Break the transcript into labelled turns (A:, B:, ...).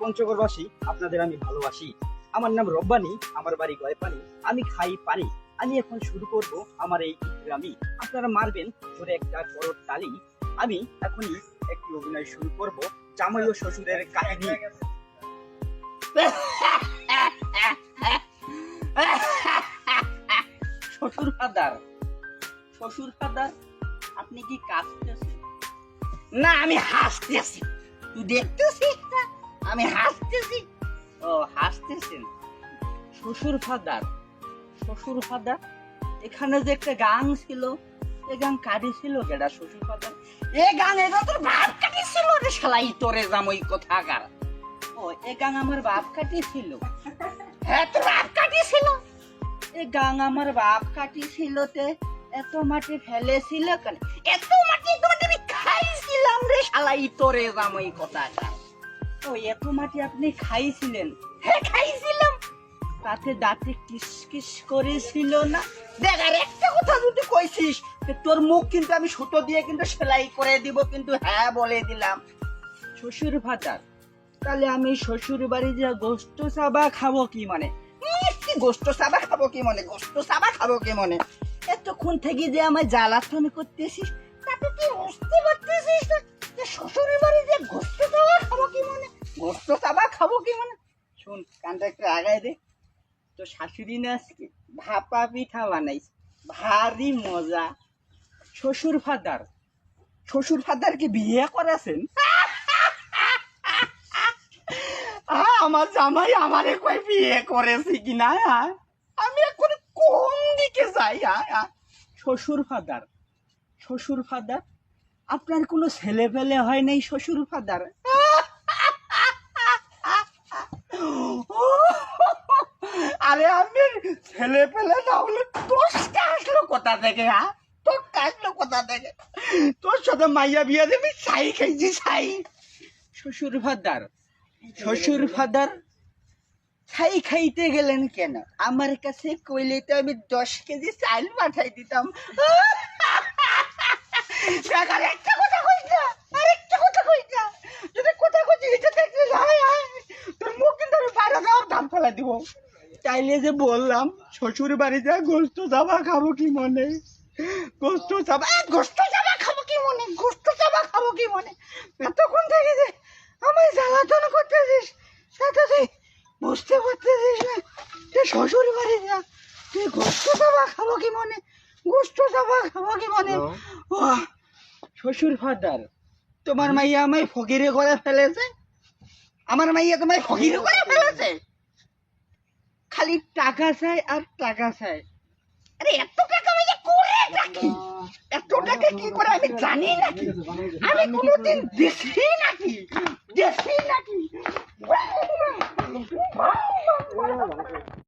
A: পঞ্চগড়বাসী, আপনাদের আমি ভালোবাসি। আমার নাম রব্বানি, আমার বাড়ি গয়পানি, আমি খাই পানি। আমি এখন শুরু করব আমার এই ইকরামি। আপনারা মারবেন ধরে একটা বড় তালি। আমি এখনই একটি অভিনয় শুরু করব, জামাই ও শ্বশুরের কাহিনী।
B: শ্বশুর ফাদার, শ্বশুর ফাদার, আপনি কি কাঁদতেছেন?
A: না, আমি হাসতেছি।
B: তুই দেখতেছিস না আমি হাসতেছি? ও হাসতেছেন। শ্বশুর ফাদার, শ্বশুর ফাদার, এখানে যে একটা গান ছিল, এ গান কাটিছিল কেডা? শ্বশুর ফাদার, এ গান এটা তোর বাপ কাটিছিল রে শালাই, তোরে জামই কোথাকার। ও এ গান আমার বাপ কাটিছিল? হ্যাঁ, তোর বাপ কাটিছিল। এ গান আমার বাপ কাটিছিল, তে এত মাটি ফেলেছিল কেন? এত মাটি তোমাকে আমি খাইছিলাম রে শালাই, তোরে জামই কোথাকার। ও এত মাটি আপনি খাইছিলেন? হ্যাঁ খাইছিলাম। তাতে দাঁতে কিস কিস করেছিল না? দেখ, আর একটা কথা যদি কইছিস, তোর মুখ কিন্তু আমি সুতো দিয়ে কিন্তু সেলাই করে দিব, কিন্তু হ্যাঁ বলে দিলাম। শ্বশুর ফাদার, তাহলে আমি শ্বশুর বাড়ি যা গোস্ত সাবা খাবো কি মানে? গোস্ত সাবা খাবো কি মনে? গোস্ত সাবা খাবো কি মনে? এতক্ষণ থেকে যে আমায় জ্বালাতন করতেছিস, তাতে তুই বুঝতে পারতেছিস না যে শ্বশুর বাড়ি যে গোস্ত সাবা খাবো কি মনে? গোস্ত সাবা খাবো কি মনে? শোন, কানটা একটু আগায় দে। তো শাশুড়ি না আজকে ভাপা পিঠা বানাইছে, ভারী মজা। শ্বশুর ফাদার, শ্বশুর ফাদার কি বিয়ে করেছেন? আমার জামাই আমারে কই বিয়ে করেছে কিনা? আমি এখন কোন দিকে যাই? শ্বশুর ফাদার, শ্বশুর ফাদার, আপনার কোনো ছেলে পেলে হয় নাই শ্বশুর ফাদার? আরে আমি ছেলে পেলে না হলে তোরটা আসলো কোথা থেকে? তোরটা আসলো কোথা থেকে? তোর সাথে মাইয়া বিয়া দেবি, ছাই খাইছি ছাই। শ্বশুর ফাদার, শ্বশুর ফাদার, ছাই খাইতে গেলেন কেন? আমার কাছে কইলে তো আমি 10 কেজি চাল পাঠাই দিতাম। আরেকটা কথা কই না, আরেকটা কথা কই না। যদি কথা কইছি এটা দেখতে যায়, তোর মুখ কিন্তু আমি বাইরে যাওয়ার দাম ফেলা দিব। তাইলে যে বললাম শ্বশুর বাড়ি যা গোস্ত চাবা খাবো কি মনে? গোস্ত চাবা, গোস্ত চাবা খাবো কি মনে? গোস্ত চাবা খাবো কি মনে? এতক্ষণ থেকে যে আমায় জ্বালাতন করতেছিস, সেটা তুই বুঝতে পারতেছিস না যে শ্বশুর বাড়ি যা তুই গোস্ত চাবা খাবো কি মনে? গোস্ত চাবা খাবো কি মনে? ও শ্বশুর ফাদার, তোমার মাইয়া আমায় ফকিরে করে ফেলেছে। আমার মাইয়া তোমায় ফকিরে করে ফেলেছে। খালি টাকা চাই আর টাকা চাই। আরে এত টাকা আমি করে রাখি, এত টাকা কি করে আমি জানি নাকি? আমি কোনোদিন দেখি নাকি? দেখি নাকি?